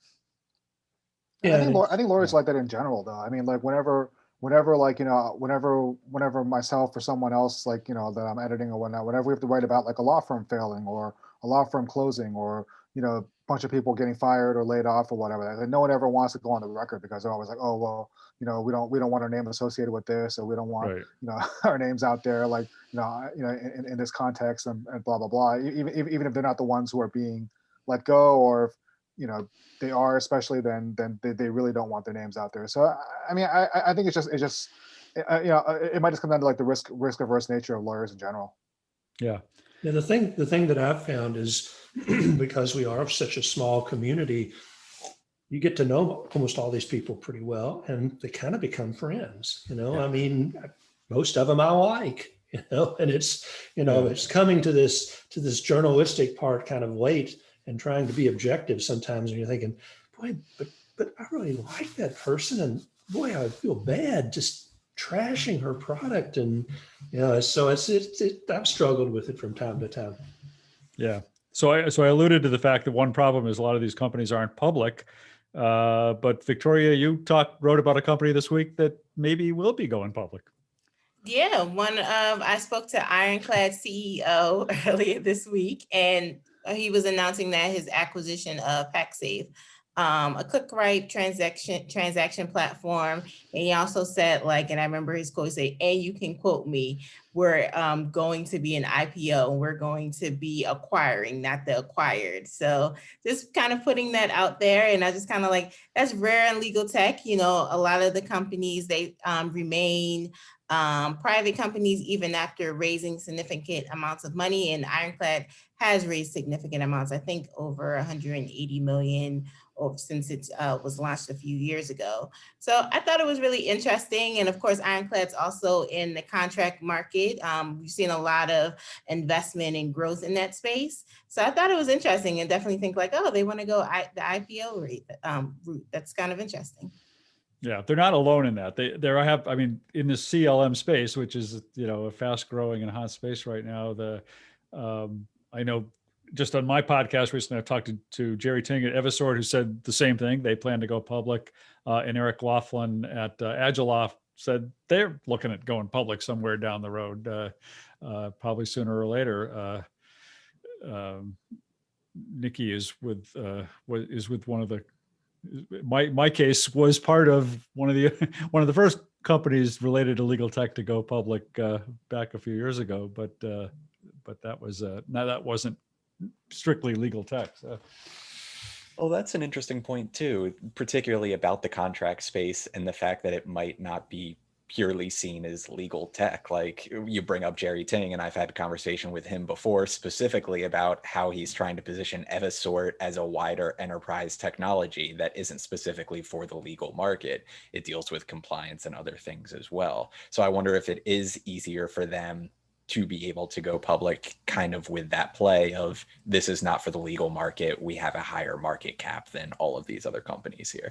Yeah, I think lawyers like that in general, though. I mean, like whenever like, you know, whenever myself or someone else, like, you know, that I'm editing or whatnot, whenever we have to write about like a law firm failing or a law firm closing, or, you know, a bunch of people getting fired or laid off or whatever, like, no one ever wants to go on the record, because they're always like, oh, well, you know, we don't want our name associated with this, or we don't want, Right. you know, our names out there, like, you know, in this context, and blah, blah, blah, even if they're not the ones who are being let go, or if, you know, they are, especially then they really don't want their names out there. So I mean, I think it's just you know, it might just come down to like the risk averse nature of lawyers in general. Yeah. Yeah, the thing that I've found is because we are such a small community, you get to know almost all these people pretty well, and they kind of become friends. You know, Yeah. I mean, most of them I like. You know, and it's, you know, it's coming to this journalistic part kind of late, and trying to be objective sometimes, and you're thinking, boy, but I really like that person, and boy, I feel bad just trashing her product, and you know, so I've struggled with it from time to time. Yeah. So I alluded to the fact that one problem is a lot of these companies aren't public. But Victoria, you wrote about a company this week that maybe will be going public. Yeah, I spoke to Ironclad CEO earlier this week, and he was announcing that his acquisition of PackSafe, a click-write transaction platform. And he also said, like, and I remember his quote say, and you can quote me, we're going to be an IPO, and we're going to be acquiring, not the acquired. So just kind of putting that out there. And I just kind of like, that's rare in legal tech. You know, a lot of the companies, they remain private companies even after raising significant amounts of money, and Ironclad has raised significant amounts, I think over 180 million since it was launched a few years ago. So I thought it was really interesting. And of course, Ironclad's also in the contract market. We've seen a lot of investment and growth in that space. So I thought it was interesting, and definitely think like, oh, they want to go the IPO route. That's kind of interesting. Yeah, they're not alone in that. There I have, I mean, in the CLM space, which is, a fast growing and hot space right now, I know just on my podcast recently, I talked to Jerry Ting at Eversort, who said the same thing. They plan to go public. And Eric Laughlin at Agiloft said they're looking at going public somewhere down the road, probably sooner or later. Nikki is with one of the, my case was part of one of the first companies related to legal tech to go public back a few years ago, but that was now that wasn't strictly legal tech. So. Well, that's an interesting point too, particularly about the contract space and the fact that it might not be purely seen as legal tech. Like you bring up Jerry Ting, and I've had a conversation with him before specifically about how he's trying to position Eversort as a wider enterprise technology that isn't specifically for the legal market. It deals with compliance and other things as well. So I wonder if it is easier for them to be able to go public kind of with that play of this is not for the legal market. We have a higher market cap than all of these other companies here.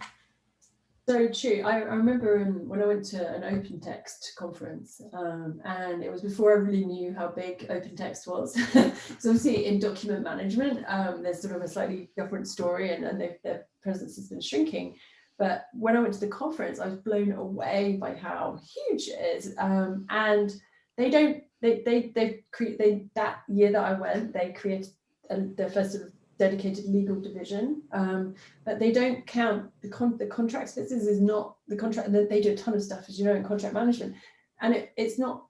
So true. I remember when I went to an open text conference, and it was before I really knew how big open text was. So obviously in document management, there's sort of a slightly different story, and their presence has been shrinking. But when I went to the conference, I was blown away by how huge it is. And that year that I went, they created their first sort of dedicated legal division, but they don't count the contracts business is not the contract. They do a ton of stuff, as you know, in contract management, and it's not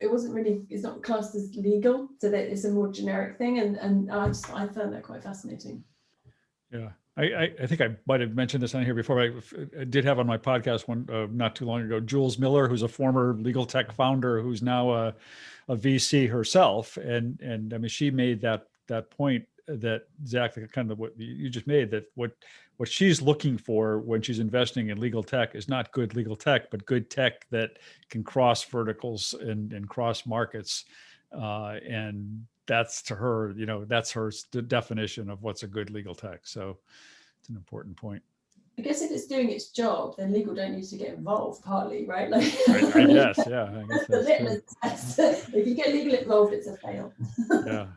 classed as legal, so that it's a more generic thing. And I found that quite fascinating. Yeah, I think I might have mentioned this on here before. I did have on my podcast one not too long ago, Jules Miller, who's a former legal tech founder, who's now a VC herself, and I mean, she made that point that exactly kind of what you just made, that what she's looking for when she's investing in legal tech is not good legal tech, but good tech that can cross verticals and cross markets. And that's to her, that's her definition of what's a good legal tech. So it's an important point. I guess if it's doing its job, then legal don't need to get involved, partly, right? Like, I guess, yeah. I guess that's the litmus test. If you get legal involved, it's a fail. Yeah.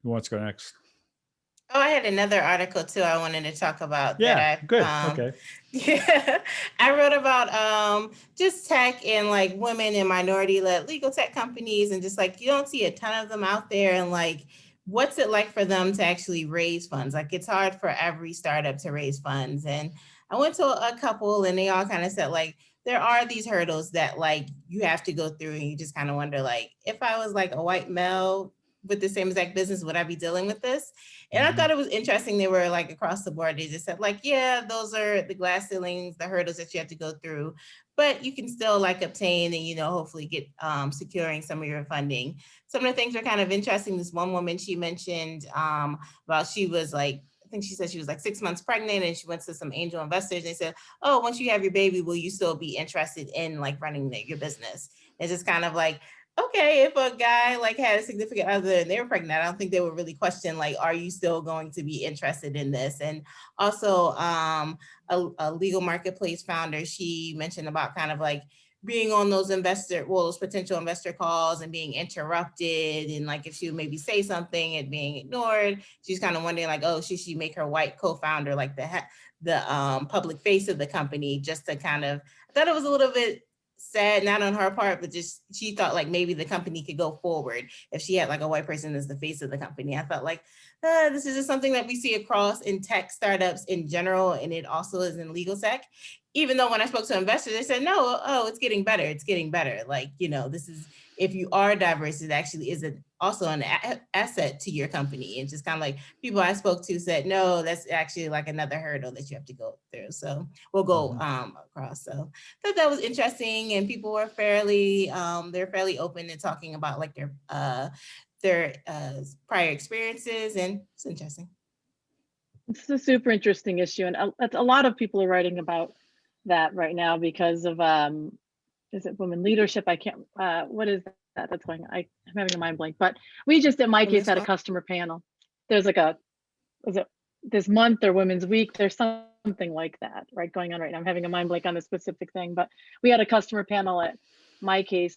Who wants to go next? Oh, I had another article too I wanted to talk about. Yeah, good. Okay. Yeah, I wrote about just tech and like women and minority-led legal tech companies, and just like you don't see a ton of them out there, and like what's it like for them to actually raise funds? Like it's hard for every startup to raise funds, and I went to a couple, and they all kind of said like there are these hurdles that like you have to go through, and you just kind of wonder like if I was like a white male with the same exact business, would I be dealing with this? And I thought it was interesting. They were like across the board. They just said like, yeah, those are the glass ceilings, the hurdles that you have to go through, but you can still like obtain and, hopefully get securing some of your funding. Some of the things are kind of interesting. This one woman, she mentioned about she was like, I think she said she was like 6 months pregnant, and she went to some angel investors. And they said, oh, once you have your baby, will you still be interested in like running your business? It's just kind of like, okay, if a guy like had a significant other and they were pregnant, I don't think they would really question like, are you still going to be interested in this? And also a legal marketplace founder, she mentioned about kind of like being on those potential investor calls and being interrupted, and like if she would maybe say something and being ignored. She's kind of wondering like, oh, should she make her white co-founder like the public face of the company, just to kind of, I thought it was a little bit sad, not on her part, but just she thought like maybe the company could go forward if she had like a white person as the face of the company. I felt like this is just something that we see across in tech startups in general, and it also is in legal tech. Even though when I spoke to investors, they said, no, it's getting better. It's getting better. Like, this is, if you are diverse, it actually is also an asset to your company. And just kind of like people I spoke to said, no, that's actually like another hurdle that you have to go through. So we'll go across. So I thought that was interesting. And people were fairly open to talking about like their prior experiences, and it's interesting. It's a super interesting issue. And a lot of people are writing about that right now because of is it women leadership? I can't what is that that's going on? I'm having a mind blank, but we just in my case had a customer panel. There's like this month or Women's Week, there's something something like that, right, going on right now. I'm having a mind blank on the specific thing, but we had a customer panel at my case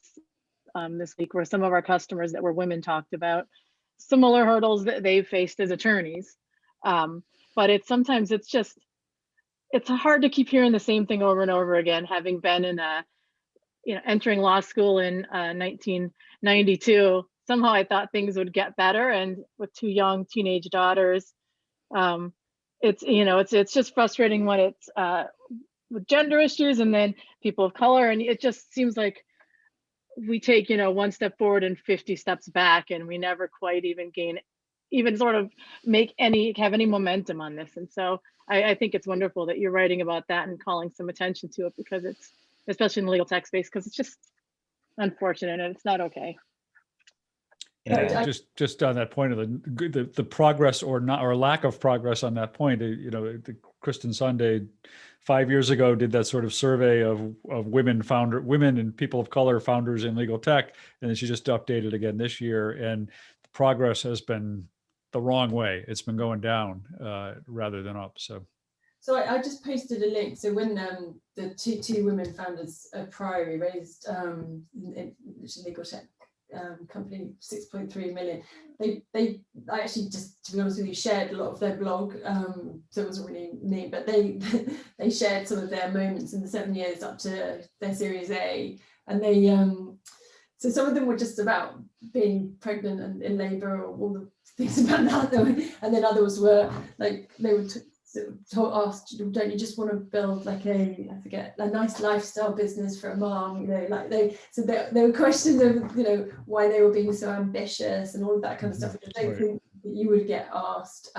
this week where some of our customers that were women talked about similar hurdles that they've faced as attorneys. But sometimes it's hard to keep hearing the same thing over and over again, having been in entering law school in 1992. Somehow I thought things would get better, and with 2 young teenage daughters, it's just frustrating when it's with gender issues and then people of color, and it just seems like we take 1 step forward and 50 steps back, and we never quite even sort of have any momentum on this. And so I think it's wonderful that you're writing about that and calling some attention to it, because it's, especially in the legal tech space, because it's just unfortunate and it's not okay. Yeah, just on that point of the progress or not, or lack of progress on that point, Kristen Sunday 5 years ago did that sort of survey of women and people of color founders in legal tech, and then she just updated again this year, and the progress has been the wrong way. It's been going down rather than up. So I just posted a link. So when the two women founders of Priory raised which is a legal tech company, 6.3 million, I actually, just to be honest with you, shared a lot of their blog, so it wasn't really me, but they shared some of their moments in the 7 years up to their Series A, and they so some of them were just about being pregnant and in labour, or all the things about that, and then others were like, they were asked, don't you just want to build like a nice lifestyle business for a mom, there were questions of why they were being so ambitious and all of that kind of stuff, which I don't think that you would get asked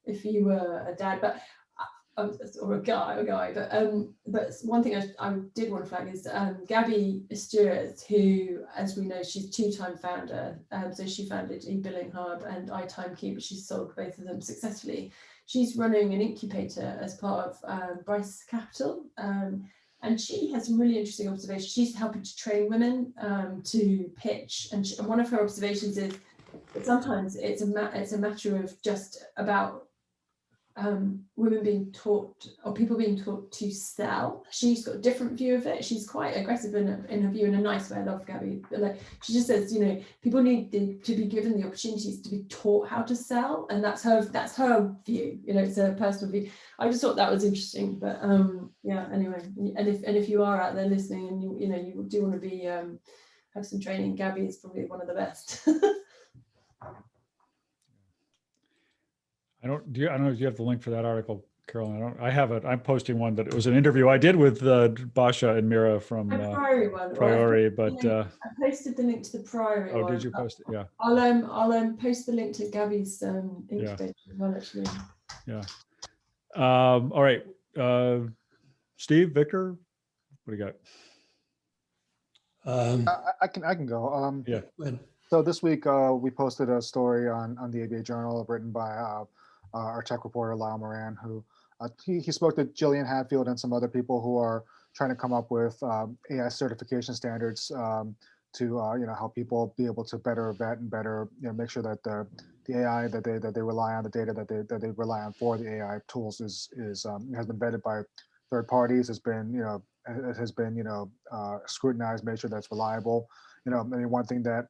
if you were a dad, but or a guy, but one thing I did want to flag is Gabby Stewart, who, as we know, she's 2-time founder, so she founded eBilling Hub and iTimekeep, but she's sold both of them successfully. She's running an incubator as part of Bryce Capital, and she has some really interesting observations. She's helping to train women to pitch, and one of her observations is that sometimes it's a matter of just about women being taught, or people being taught to sell. She's got a different view of it. She's quite aggressive in her view, in a nice way. I love Gabby, but she just says, people need to be given the opportunities to be taught how to sell, and that's her view. It's a personal view. I just thought that was interesting. But anyway, and if you are out there listening and you do want to be have some training, Gabby is probably one of the best. I don't know if you have the link for that article, Carolyn. I have it. I'm posting one that it was an interview I did with Basha and Mira from Priory, but I posted the link to the Priory one. Oh, did you post it? Yeah. I'll post the link to Gabby's incubator as well, actually. Yeah. All right. Steve, Victor, what do you got? I can go. Yeah. So this week we posted a story on the ABA Journal written by our tech reporter Lyle Moran, who he spoke to Jillian Hadfield and some other people who are trying to come up with AI certification standards to help people be able to better vet and better make sure that the AI that they rely on, the data that they rely on for the AI tools has been vetted by third parties, has been scrutinized, made sure that's reliable. One thing that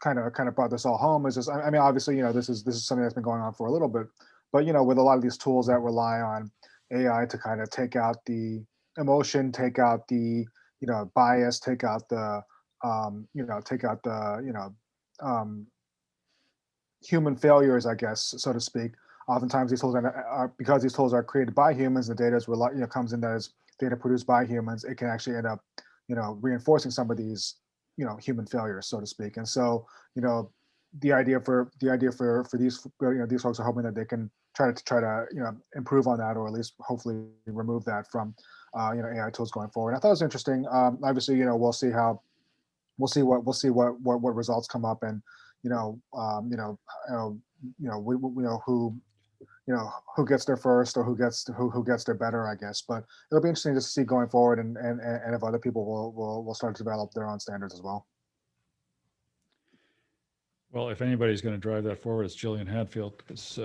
kind of brought this all home is this. Obviously, this is something that's been going on for a little bit, but with a lot of these tools that rely on AI to kind of take out the emotion, take out the bias, take out the human failures, I guess, so to speak. Oftentimes these tools are, because these tools are created by humans, the data is comes in that is data produced by humans. It can actually end up reinforcing some of these human failures, so to speak. And so the idea for these these folks are hoping that they can try to improve on that, or at least hopefully remove that from AI tools going forward. I thought it was interesting. Obviously, we'll see what results come up, and who gets there first, or who gets there better, I guess. But it'll be interesting to see going forward, and if other people will start to develop their own standards as well. Well, if anybody's going to drive that forward, it's Jillian Hadfield, because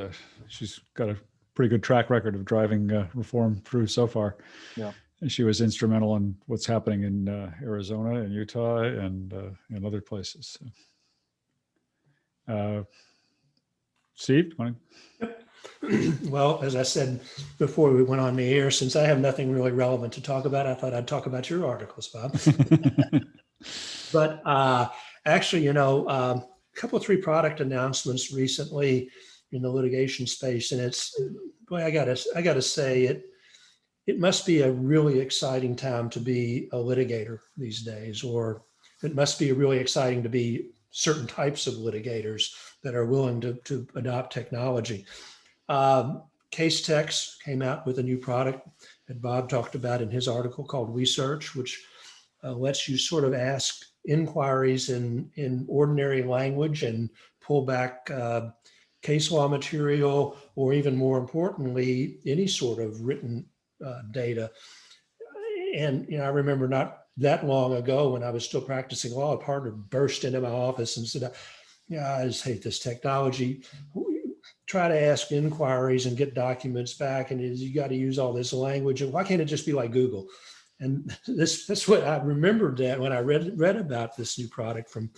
she's got a pretty good track record of driving reform through so far. Yeah. And she was instrumental in what's happening in Arizona and Utah and other places. So. Steve, want to? Well, as I said before we went on the air, since I have nothing really relevant to talk about, I thought I'd talk about your articles, Bob. But actually, a couple of 3 product announcements recently in the litigation space, and it's, boy, I gotta say it must be a really exciting time to be a litigator these days, or it must be really exciting to be certain types of litigators that are willing to adopt technology. Casetext came out with a new product that Bob talked about in his article called WeSearch, which lets you sort of ask inquiries in ordinary language and pull back case law material, or even more importantly, any sort of written data. And I remember not that long ago when I was still practicing law, a partner burst into my office and said, "Yeah, I just hate this technology. Try to ask inquiries and get documents back, and you got to use all this language. And why can't it just be like Google?" And that's what I remembered that when I read about this new product from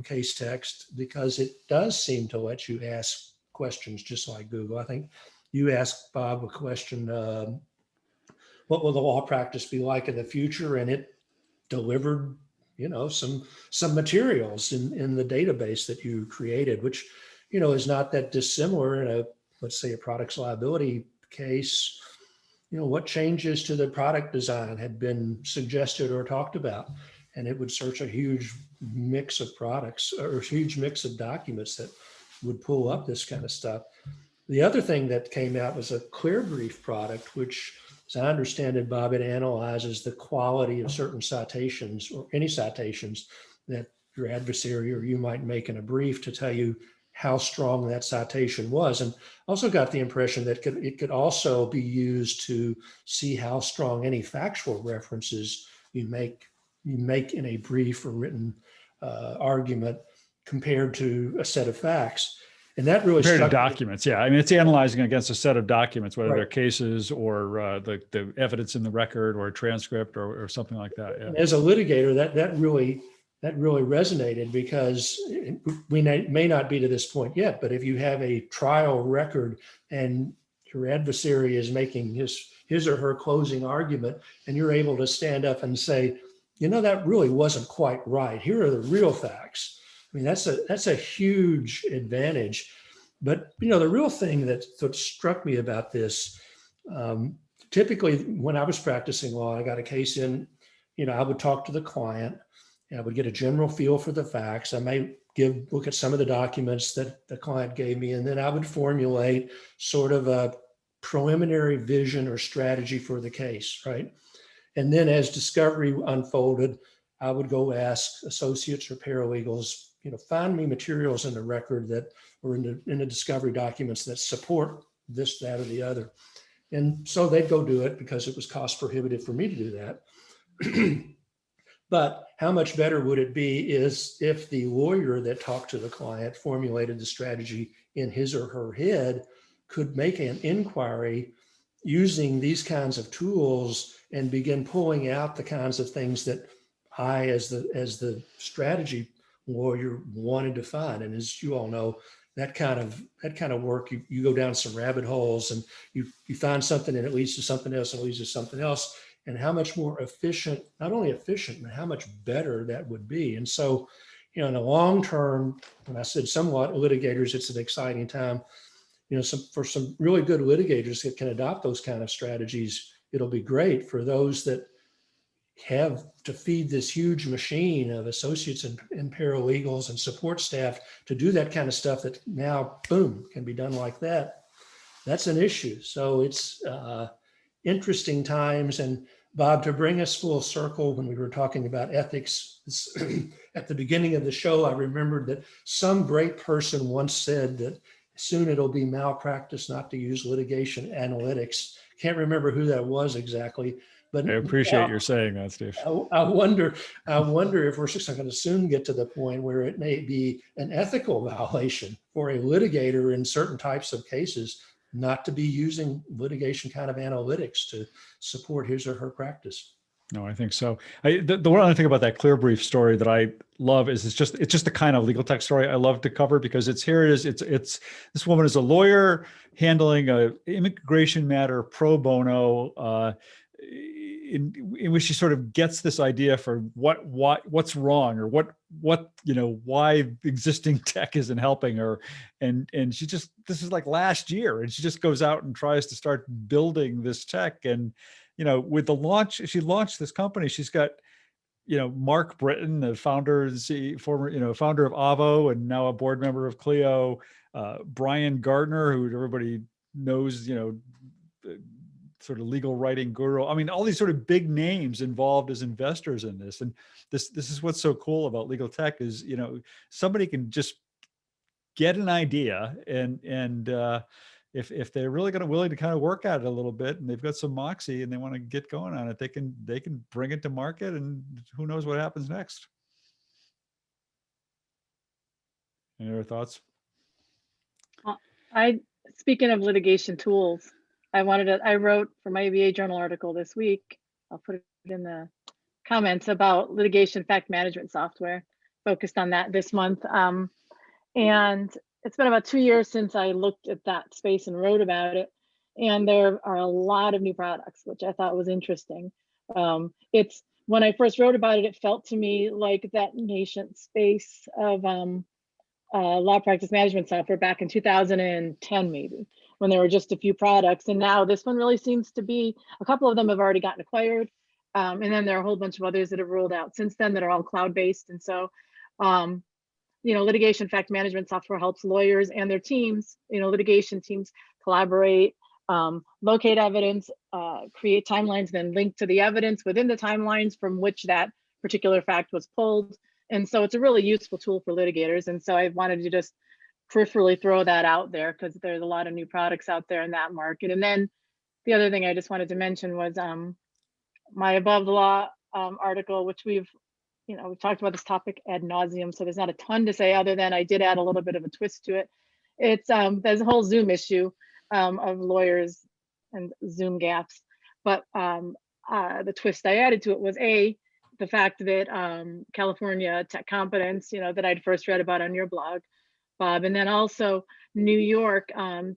Casetext, because it does seem to let you ask questions just like Google. I think you asked Bob a question, what will the law practice be like in the future? And it delivered, some materials in the database that you created, which, is not that dissimilar in let's say a products liability case. What changes to the product design had been suggested or talked about, and it would search a huge mix of products or a huge mix of documents that would pull up this kind of stuff. The other thing that came out was a ClearBrief product, which, as I understand it, Bob, it analyzes the quality of certain citations or any citations that your adversary or you might make in a brief to tell you how strong that citation was. And also got the impression that it could also be used to see how strong any factual references you make in a brief or written argument compared to a set of facts. And that really Compared to struck me. documents, yeah. I mean, it's analyzing against a set of documents, whether Right. they're cases or the evidence in the record or a transcript or something like that. Yeah. As a litigator, that really resonated, because we may not be to this point yet, but if you have a trial record and your adversary is making his or her closing argument, and you're able to stand up and say, that really wasn't quite right. Here are the real facts. I mean, that's a huge advantage. But the real thing that struck me about this, typically when I was practicing law, I got a case in, I would talk to the client, and I would get a general feel for the facts. I may look at some of the documents that the client gave me, and then I would formulate sort of a preliminary vision or strategy for the case, right? And then as discovery unfolded, I would go ask associates or paralegals, find me materials in the record that were in the discovery documents that support this, that, or the other. And so they'd go do it because it was cost prohibitive for me to do that. But how much better would it be is if the lawyer that talked to the client formulated the strategy in his or her head, could make an inquiry using these kinds of tools and begin pulling out the kinds of things that I, as the strategy lawyer, wanted to find. And as you all know, that kind of work, you go down some rabbit holes and you find something and it leads to something else and it leads to something else. And how much more efficient, not only efficient, but how much better that would be. And so, in the long term, when I said somewhat litigators, it's an exciting time. For some really good litigators that can adopt those kind of strategies, it'll be great. For those that have to feed this huge machine of associates and paralegals and support staff to do that kind of stuff that now, boom, can be done like that, that's an issue. So it's interesting times. And Bob, to bring us full circle, when we were talking about ethics at the beginning of the show, I remembered that some great person once said that soon it'll be malpractice not to use litigation analytics. Can't remember who that was exactly, but I appreciate your saying that, Steve. I wonder if we're just going to soon get to the point where it may be an ethical violation for a litigator in certain types of cases not to be using litigation kind of analytics to support his or her practice. No, I think so. The one other thing about that ClearBrief story that I love is it's just the kind of legal tech story I love to cover, because it's this woman is a lawyer handling a immigration matter pro bono, in which she sort of gets this idea for what's wrong, or why existing tech isn't helping her, and this is like last year, and she just goes out and tries to start building this tech. And with the launch, she launched this company. She's got, Mark Britton, the founder of Avo, and now a board member of Clio, Brian Gardner, who everybody knows, sort of legal writing guru. I mean, all these sort of big names involved as investors in this. And this is what's so cool about legal tech is, somebody can just get an idea, and if they're really willing to kind of work at it a little bit, and they've got some moxie and they want to get going on it, they can bring it to market, and who knows what happens next. Any other thoughts? Speaking of litigation tools, I wrote for my ABA Journal article this week. I'll put it in the comments about litigation fact management software, focused on that this month. And it's been about 2 years since I looked at that space and wrote about it. And there are a lot of new products, which I thought was interesting. When I first wrote about it, it felt to me like that nascent space of law practice management software back in 2010, maybe, when there were just a few products. And now this one really seems to be, a couple of them have already gotten acquired. And then there are a whole bunch of others that have rolled out since then that are all cloud-based. And so, litigation fact management software helps lawyers and their teams, litigation teams collaborate, locate evidence, create timelines, then link to the evidence within the timelines from which that particular fact was pulled. And so it's a really useful tool for litigators. And so I wanted to just peripherally throw that out there, because there's a lot of new products out there in that market. And then the other thing I just wanted to mention was my Above the Law article, which we've talked about this topic ad nauseum, so there's not a ton to say other than I did add a little bit of a twist to it. It's there's a whole Zoom issue of lawyers and Zoom gaffes, but the twist I added to it was the fact that California Tech Competence, that I'd first read about on your blog, Bob, and then also New York,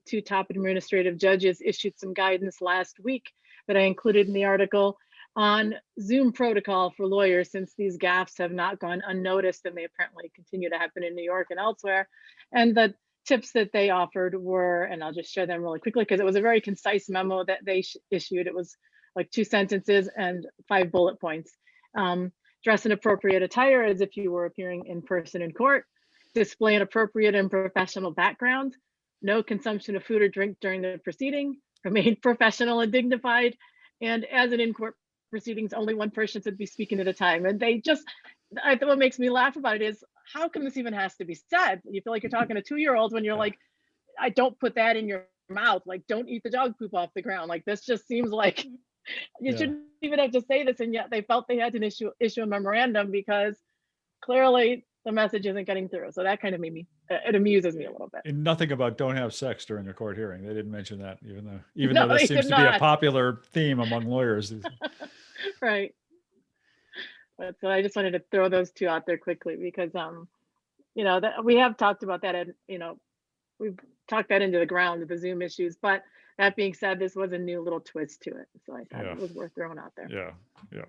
2 top administrative judges issued some guidance last week that I included in the article on Zoom protocol for lawyers, since these gaffes have not gone unnoticed and they apparently continue to happen in New York and elsewhere. And the tips that they offered were, and I'll just share them really quickly because it was a very concise memo that they issued. It was like 2 sentences and 5 bullet points. Dress in appropriate attire as if you were appearing in person in court. Display an appropriate and professional background. No consumption of food or drink during the proceeding. Remain professional and dignified. And as an in-court proceedings, only one person should be speaking at a time. And what makes me laugh about it is, how come this even has to be said? You feel like you're talking to 2-year-olds when you're like, I don't put that in your mouth. Like, don't eat the dog poop off the ground. Like, this just seems like you shouldn't even have to say this. And yet they felt they had to issue a memorandum because clearly the message isn't getting through. So that kind of it amuses me a little bit. And nothing about don't have sex during a court hearing. They didn't mention that, even No, though this they seems did to be a not. popular theme among lawyers. Right. But so I just wanted to throw those 2 out there quickly because, that we have talked about that, and, we've talked that into the ground with the Zoom issues. But that being said, this was a new little twist to it. So I thought it was worth throwing out there. Yeah.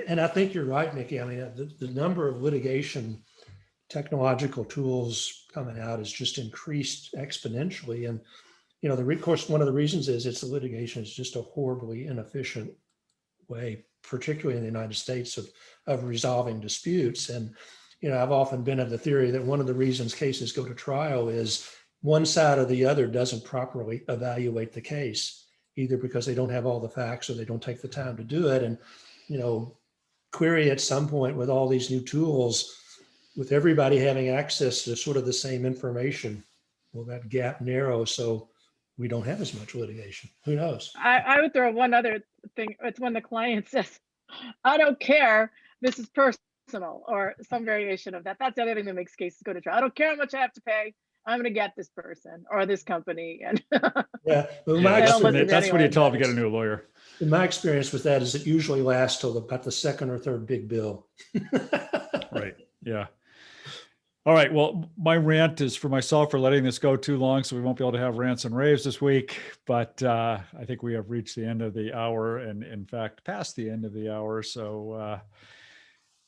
And I think you're right, Nikki. I mean, the number of litigation technological tools coming out has just increased exponentially. And, of course, one of the reasons is the litigation is just a horribly inefficient way, particularly in the United States, of resolving disputes. And, I've often been of the theory that one of the reasons cases go to trial is one side or the other doesn't properly evaluate the case, either because they don't have all the facts or they don't take the time to do it. And, query at some point with all these new tools, with everybody having access to sort of the same information, will that gap narrow so we don't have as much litigation? Who knows? I would throw one other thing. It's when the client says, I don't care, this is personal, or some variation of that. That's the other thing that makes cases go to trial. I don't care how much I have to pay. I'm gonna get this person or this company. And Yeah, but Yeah, my I don't listen to experience, that's what you anyone. tell them to get a new lawyer. my experience with that is it usually lasts till about the second or third big bill. Right. Yeah. All right. Well, my rant is for myself for letting this go too long, so we won't be able to have rants and raves this week. But I think we have reached the end of the hour, and in fact, past the end of the hour. So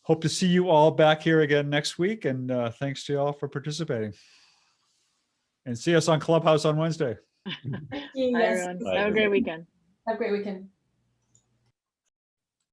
hope to see you all back here again next week. And thanks to you all for participating. And see us on Clubhouse on Wednesday. Thank you. Bye, Yes. everyone. Bye, Have a great everybody. weekend. Have a great weekend.